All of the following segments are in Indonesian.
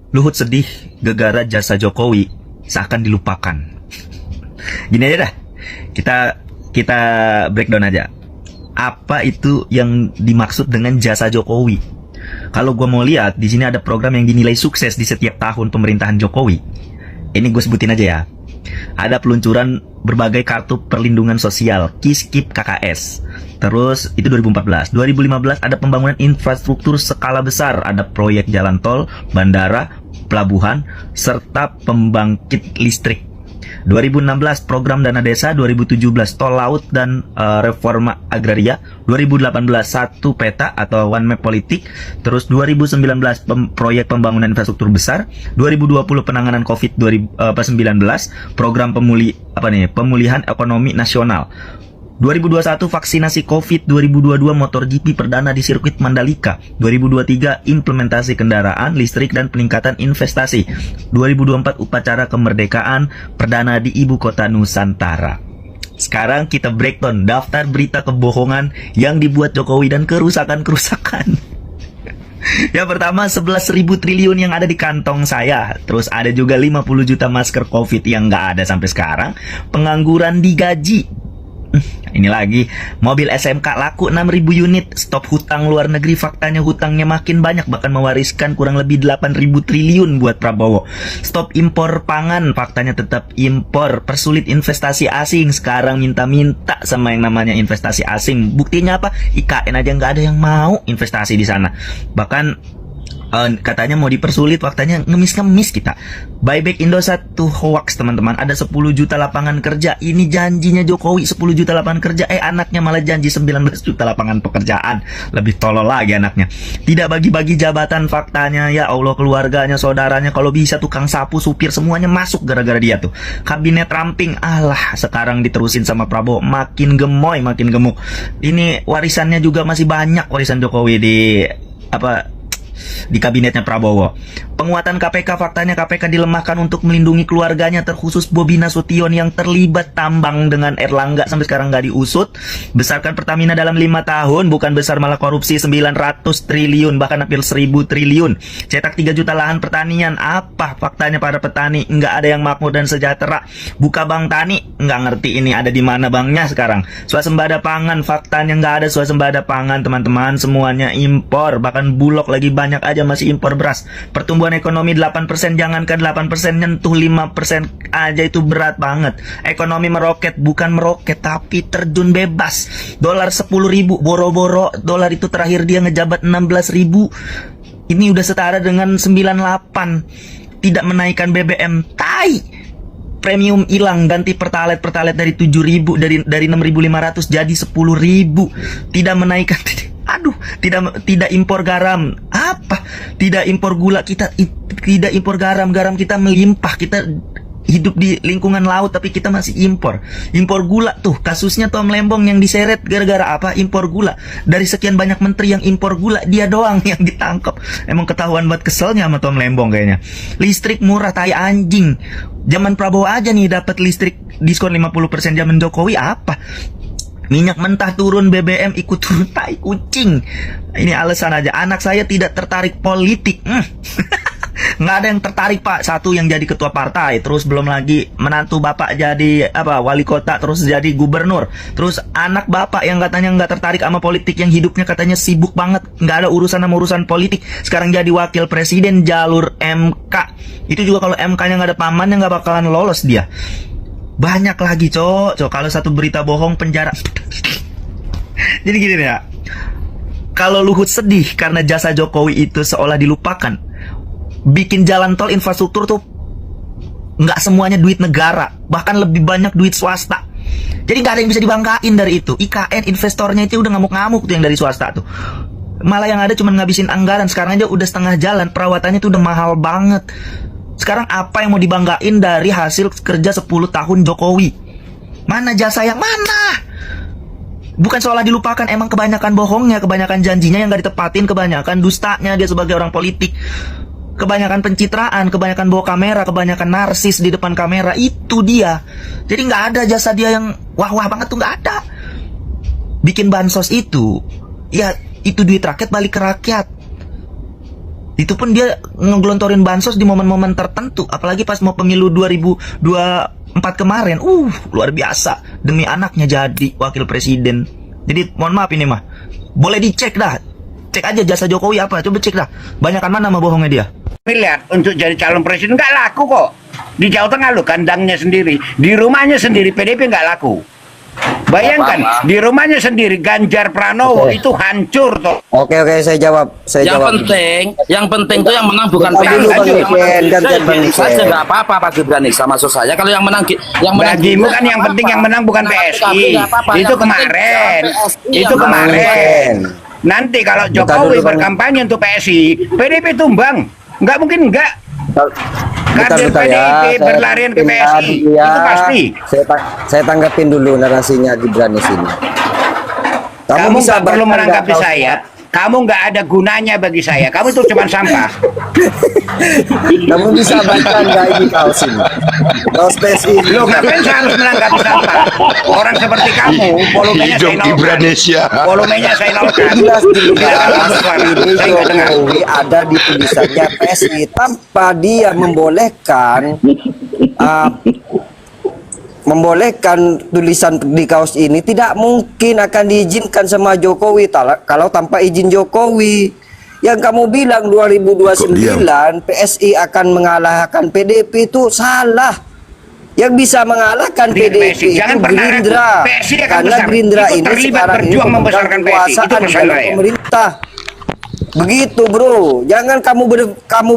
Luhut sedih gegara jasa Jokowi seakan dilupakan. Gini aja dah, kita kita breakdown aja. Apa itu yang dimaksud dengan jasa Jokowi? Kalau gue mau lihat, di sini ada program yang dinilai sukses di setiap tahun pemerintahan Jokowi. Ini gue sebutin aja ya. Ada peluncuran berbagai kartu perlindungan sosial, KIS-KIP KKS. Terus itu 2014. 2015 ada pembangunan infrastruktur skala besar, ada proyek jalan tol, bandara, pelabuhan, serta pembangkit listrik. 2016 program dana desa, 2017 tol laut dan reforma agraria, 2018 satu peta atau one map politik, terus 2019 proyek pembangunan infrastruktur besar, 2020 penanganan COVID-19, program pemulihan ekonomi nasional. 2021 vaksinasi COVID, 2022 MotoGP perdana di sirkuit Mandalika, 2023 implementasi kendaraan listrik dan peningkatan investasi, 2024 upacara kemerdekaan perdana di ibu kota Nusantara. Sekarang kita breakdown daftar berita kebohongan yang dibuat Jokowi dan kerusakan-kerusakan. Yang pertama 11.000 triliun yang ada di kantong saya. Terus ada juga 50 juta masker COVID yang nggak ada sampai sekarang. Pengangguran digaji. Ini lagi, mobil SMK laku 6.000 unit. Stop hutang luar negeri, faktanya hutangnya makin banyak, bahkan mewariskan kurang lebih 8.000 triliun buat Prabowo. Stop impor pangan, faktanya tetap impor. Persulit investasi asing, sekarang minta-minta sama yang namanya investasi asing. Buktinya apa? IKN aja nggak ada yang mau investasi di sana. Bahkan katanya mau dipersulit, faktanya ngemis-ngemis kita. Buyback Indosat tuh hoax teman-teman. Ada 10 juta lapangan kerja. Ini janjinya Jokowi 10 juta lapangan kerja. Anaknya malah janji 19 juta lapangan pekerjaan. Lebih tolol lagi anaknya. Tidak bagi-bagi jabatan, faktanya ya Allah keluarganya, saudaranya, kalau bisa tukang sapu, supir, semuanya masuk gara-gara dia tuh. Kabinet ramping, alah sekarang diterusin sama Prabowo. Makin gemoy, makin gemuk. Ini warisannya juga masih banyak, warisan Jokowi di kabinetnya Prabowo. Penguatan KPK, faktanya KPK dilemahkan untuk melindungi keluarganya, terkhusus Bobi Nasution yang terlibat tambang dengan Erlangga sampai sekarang nggak diusut. Besarkan Pertamina dalam 5 tahun, bukan besar malah korupsi 900 triliun, bahkan hampir 1.000 triliun. Cetak 3 juta lahan pertanian, apa faktanya para petani? Nggak ada yang makmur dan sejahtera. Buka bank tani, nggak ngerti ini ada di mana banknya sekarang. Swasembada pangan, faktanya nggak ada swasembada pangan teman-teman, semuanya impor, bahkan Bulog lagi banyak aja masih impor beras. Pertumbuhan ekonomi 8%, jangankan 8%, nyentuh 5% aja itu berat banget. Ekonomi meroket, bukan meroket tapi terjun bebas. Dolar 10.000, boro-boro dolar itu terakhir dia ngejabat 16.000. Ini udah setara dengan 98. Tidak menaikkan BBM, tai. Premium hilang, ganti pertalite dari 7.000, dari 6.500 jadi 10.000. Tidak menaikkan tidak impor garam. Apa? Tidak impor gula, kita tidak impor garam kita melimpah. Kita hidup di lingkungan laut tapi kita masih impor gula. Tuh kasusnya Tom Lembong yang diseret gara-gara apa? Impor gula. Dari sekian banyak menteri yang impor gula, dia doang yang ditangkap. Emang ketahuan banget keselnya sama Tom Lembong kayaknya. Listrik murah, tai anjing. Zaman Prabowo aja nih dapat listrik diskon 50%, zaman Jokowi apa? Minyak mentah turun, BBM ikut turun, tai kucing. Ini alasan aja. Anak saya tidak tertarik politik. Nggak ada yang tertarik pak. Satu yang jadi ketua partai, terus belum lagi menantu bapak jadi wali kota, terus jadi gubernur. Terus anak bapak yang katanya nggak tertarik sama politik, yang hidupnya katanya sibuk banget, nggak ada urusan sama urusan politik, sekarang jadi wakil presiden jalur MK. Itu juga kalau MK-nya nggak ada pamannya nggak bakalan lolos dia. Banyak lagi cok, kalau satu berita bohong penjara. Jadi gini ya, kalau Luhut sedih karena jasa Jokowi itu seolah dilupakan, bikin jalan tol infrastruktur tuh nggak semuanya duit negara, bahkan lebih banyak duit swasta. Jadi nggak ada yang bisa dibanggain dari itu. IKN investornya itu udah ngamuk-ngamuk tuh yang dari swasta tuh. Malah yang ada cuma ngabisin anggaran. Sekarang aja udah setengah jalan, perawatannya tuh udah mahal banget. Sekarang apa yang mau dibanggain dari hasil kerja 10 tahun Jokowi? Mana jasa yang mana? Bukan soal dilupakan, emang kebanyakan bohongnya, kebanyakan janjinya yang gak ditepatin, kebanyakan dustanya dia sebagai orang politik, kebanyakan pencitraan, kebanyakan bawa kamera, kebanyakan narsis di depan kamera. Itu dia. Jadi gak ada jasa dia yang wah-wah banget tuh, gak ada. Bikin bansos itu, ya itu duit rakyat balik ke rakyat. Itu pun dia ngegelontorin bansos di momen-momen tertentu, apalagi pas mau pemilu 2024 kemarin. Luar biasa. Demi anaknya jadi wakil presiden. Jadi mohon maaf ini mah. Boleh dicek dah. Cek aja jasa Jokowi apa, coba cek dah. Banyakan mana mah bohongnya dia. Lihat, untuk jadi calon presiden nggak laku kok. Di Jawa Tengah lo kandangnya sendiri, di rumahnya sendiri PDP nggak laku. Bayangkan di rumahnya sendiri Ganjar Pranowo itu hancur toh. Oke, saya jawab. Yang penting tuh yang menang bukan PSI. Saja nggak apa-apa Pak Gibran nih, sama maksud saya. Kalau yang menang bagimu kan yang penting yang menang bukan PSI. Itu kemarin. Itu kemarin. Nanti kalau Jokowi berkampanye untuk PSI, PDP tumbang. Nggak mungkin enggak. Kader PDIP berlarian ke PSI itu pasti. Saya tanggapin dulu narasinya Gibran di sini. Kamu nggak perlu menanggapi saya. Kamu nggak ada gunanya bagi saya. Kamu itu cuma sampah. Kamu bisa baca nggak ini kaos ini? Kaos PSI. Lo ngapain saya harus menanggapi sampah? Orang seperti kamu, volumenya saya nolkan. Volumenya saya nolkan. Jelas ini Jokowi ada di tulisannya PSI tanpa dia membolehkan tulisan di kaos ini. Tidak mungkin akan diizinkan sama Jokowi kalau tanpa izin Jokowi. Yang kamu bilang 2029 PSI akan mengalahkan PDP itu salah. Yang bisa mengalahkan PDP itu Gerindra. Karena Gerindra ini sekarang ini membesarkan kekuasaan dalam pemerintah. Begitu bro. Jangan kamu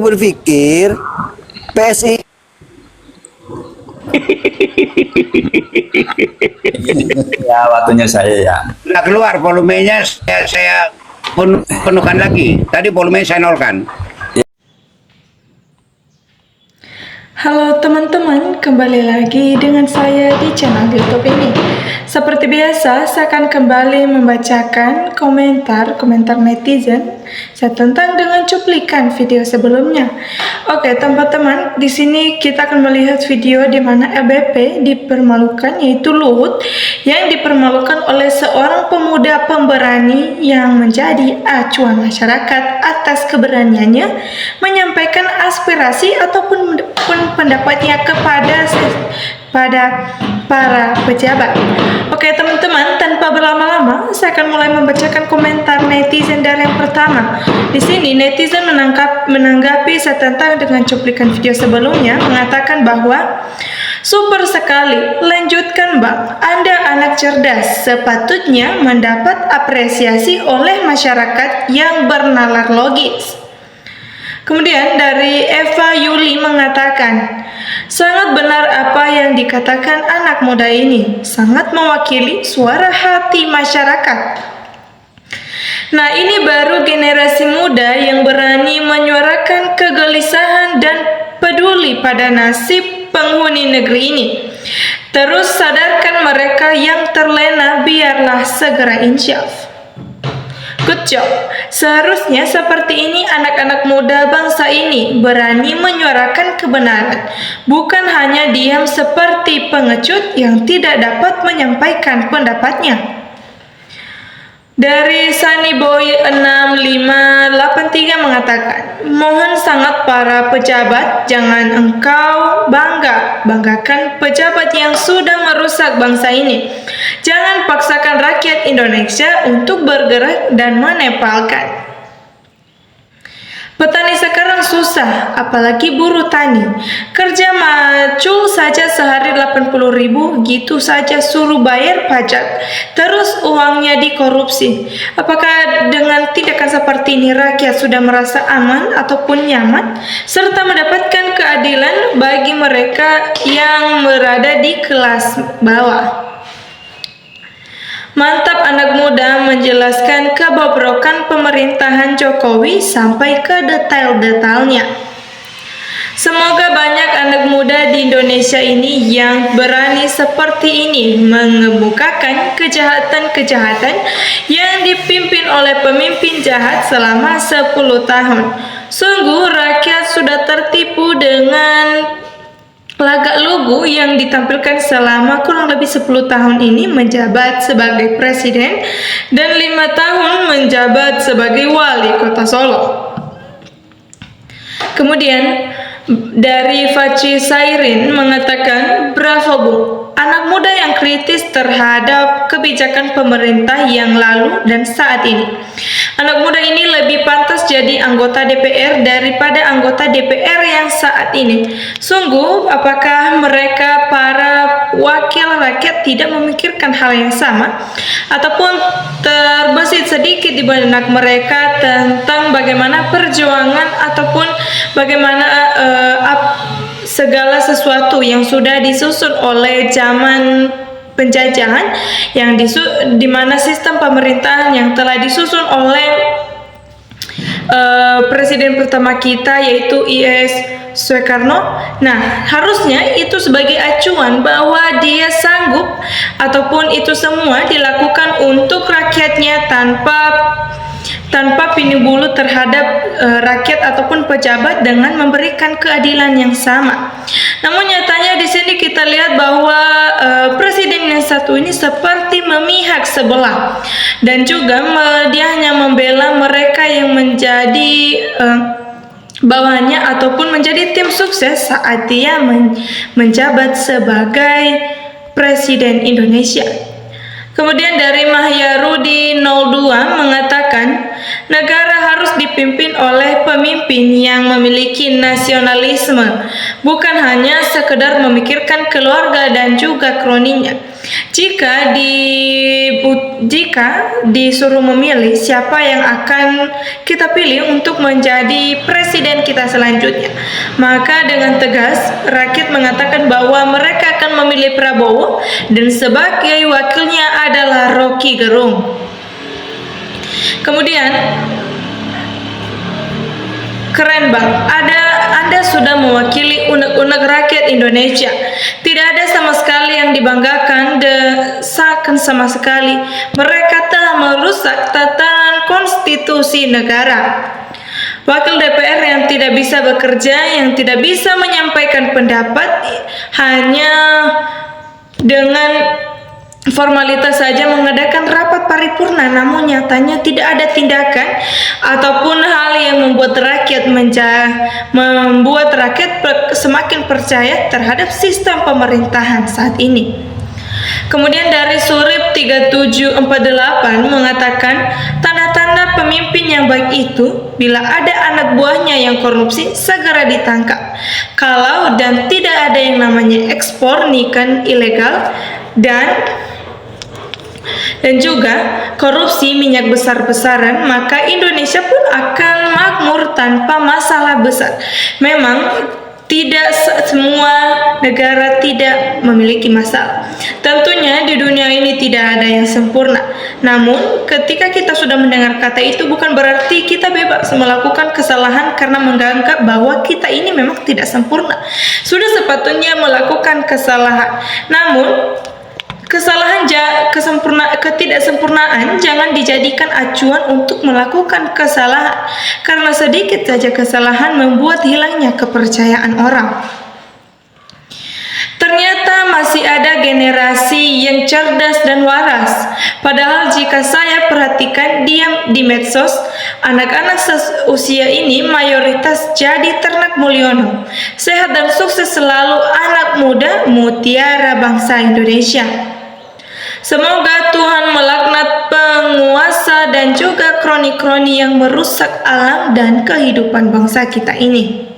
berpikir PSI ya waktunya saya ya. Nah, keluar volumenya saya penuhkan lagi. Tadi volumenya saya nolkan. Halo teman-teman, kembali lagi dengan saya di channel YouTube ini. Seperti biasa, saya akan kembali membacakan komentar netizen saya tentang dengan cuplikan video sebelumnya. Oke, teman-teman, di sini kita akan melihat video di mana LBP dipermalukan, yaitu Luhut yang dipermalukan oleh seorang pemuda pemberani yang menjadi acuan masyarakat atas keberaniannya menyampaikan aspirasi ataupun pendapatnya kepada para pejabat. Oke teman-teman, tanpa berlama-lama saya akan mulai membacakan komentar netizen dari yang pertama. Di sini netizen menanggapi saya tentang dengan cuplikan video sebelumnya, mengatakan bahwa super sekali, lanjutkan Bang, Anda anak cerdas, sepatutnya mendapat apresiasi oleh masyarakat yang bernalar logis. Kemudian dari Eva Yuli mengatakan, sangat benar apa yang dikatakan anak muda ini, sangat mewakili suara hati masyarakat. Nah, ini baru generasi muda yang berani menyuarakan kegelisahan dan peduli pada nasib penghuni negeri ini. Terus sadarkan mereka yang terlena, biarlah segera insyaf. Good job. Seharusnya seperti ini anak-anak muda bangsa ini berani menyuarakan kebenaran, bukan hanya diam seperti pengecut yang tidak dapat menyampaikan pendapatnya. Dari Sunnyboy 6583 mengatakan, mohon sangat para pejabat, jangan engkau banggakan pejabat yang sudah merusak bangsa ini. Jangan paksakan rakyat Indonesia untuk bergerak dan menepalkan. Petani sekarang susah, apalagi buruh tani. Kerja macul saja sehari 80.000, gitu saja suruh bayar pajak. Terus uangnya dikorupsi. Apakah dengan tindakan seperti ini rakyat sudah merasa aman ataupun nyaman, serta mendapatkan keadilan bagi mereka yang berada di kelas bawah? Mantap anak muda menjelaskan kebobrokan pemerintahan Jokowi sampai ke detail-detailnya. Semoga banyak anak muda di Indonesia ini yang berani seperti ini mengemukakan kejahatan-kejahatan yang dipimpin oleh pemimpin jahat selama 10 tahun. Sungguh rakyat sudah tertipu dengan lagak lugu yang ditampilkan selama kurang lebih 10 tahun ini menjabat sebagai presiden dan 5 tahun menjabat sebagai wali kota Solo. Kemudian dari Faci Sairin mengatakan, bravo Bu, anak muda yang kritis terhadap kebijakan pemerintah yang lalu dan saat ini. Anak muda ini lebih pantas jadi anggota DPR daripada anggota DPR yang saat ini. Sungguh, apakah mereka para wakil rakyat tidak memikirkan hal yang sama? Ataupun terbesit sedikit di benak mereka tentang bagaimana perjuangan ataupun bagaimana segala sesuatu yang sudah disusun oleh zaman penjajahan, yang di mana sistem pemerintahan yang telah disusun oleh presiden pertama kita yaitu I.S. Soekarno. Nah, harusnya itu sebagai acuan bahwa dia sanggup ataupun itu semua dilakukan untuk rakyatnya tanpa pilih bulu terhadap rakyat ataupun pejabat dengan memberikan keadilan yang sama. Namun nyatanya di sini kita lihat bahwa presiden yang satu ini seperti memihak sebelah, dan juga dia hanya membela mereka yang menjadi bawahannya ataupun menjadi tim sukses saat dia menjabat sebagai presiden Indonesia. Kemudian dari Mahyarudi 02 mengatakan, negara harus dipimpin oleh pemimpin yang memiliki nasionalisme, bukan hanya sekedar memikirkan keluarga dan juga kroninya. Jika disuruh memilih siapa yang akan kita pilih untuk menjadi presiden kita selanjutnya, maka dengan tegas rakyat mengatakan bahwa mereka akan memilih Prabowo dan sebagai wakilnya adalah Rocky Gerung. Kemudian, keren Bang, Anda sudah mewakili unek-unek rakyat Indonesia. Tidak ada sama sekali yang dibanggakan, desakan sama sekali. Mereka telah merusak tatanan konstitusi negara. Wakil DPR yang tidak bisa bekerja, yang tidak bisa menyampaikan pendapat, hanya dengan formalitas saja mengadakan rapat paripurna, namun nyatanya tidak ada tindakan ataupun hal yang membuat rakyat semakin percaya terhadap sistem pemerintahan saat ini. Kemudian dari Surip 3748 mengatakan, tanda-tanda pemimpin yang baik itu bila ada anak buahnya yang korupsi segera ditangkap. Kalau dan tidak ada yang namanya ekspor niken ilegal dan juga korupsi minyak besar-besaran, maka Indonesia pun akan makmur tanpa masalah besar. Memang tidak semua negara tidak memiliki masalah. Tentunya di dunia ini tidak ada yang sempurna. Namun ketika kita sudah mendengar kata itu, bukan berarti kita bebas melakukan kesalahan karena menganggap bahwa kita ini memang tidak sempurna. Sudah sepatutnya melakukan kesalahan. Namun ketidaksempurnaan jangan dijadikan acuan untuk melakukan kesalahan, karena sedikit saja kesalahan membuat hilangnya kepercayaan orang. Ternyata masih ada generasi yang cerdas dan waras. Padahal jika saya perhatikan di medsos, anak-anak seusia ini mayoritas jadi ternak Mulyono. Sehat dan sukses selalu anak muda mutiara bangsa Indonesia. Semoga Tuhan melaknat penguasa dan juga kroni-kroni yang merusak alam dan kehidupan bangsa kita ini.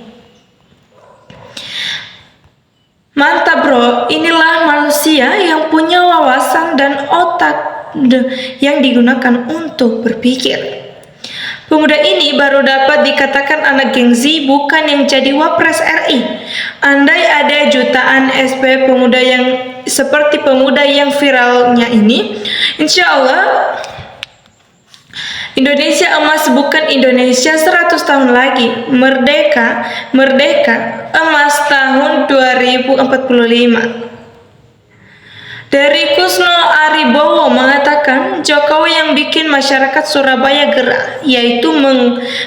Mantap bro, inilah manusia yang punya wawasan dan otak yang digunakan untuk berpikir. Pemuda ini baru dapat dikatakan anak Gen Z, bukan yang jadi wapres RI. Andai ada jutaan SP pemuda yang seperti pemuda yang viralnya ini, insya Allah Indonesia emas, bukan Indonesia 100 tahun lagi. Merdeka emas tahun 2045. Dari Kusno Aribowo mengatakan, Jokowi yang bikin masyarakat Surabaya gerah, yaitu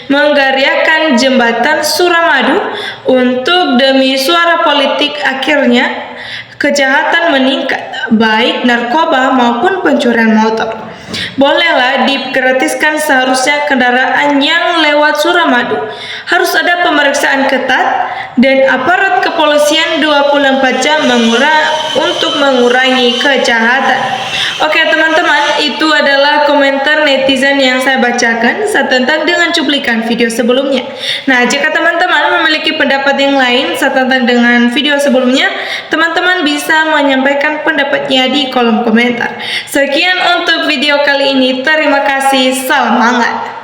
menggaryakan jembatan Suramadu untuk demi suara politik. Akhirnya kejahatan meningkat, baik narkoba maupun pencurian motor. Bolehlah digratiskan seharusnya kendaraan yang lewat Suramadu. Harus ada pemeriksaan ketat dan aparat kepolisian 24 jam untuk mengurangi kejahatan. Oke teman-teman, itu adalah komentar netizen yang saya bacakan setentang dengan cuplikan video sebelumnya. Nah, jika teman-teman memiliki pendapat yang lain setentang dengan video sebelumnya, teman-teman bisa menyampaikan pendapatnya di kolom komentar. Sekian untuk video kali ini. Terima kasih. Salam hangat.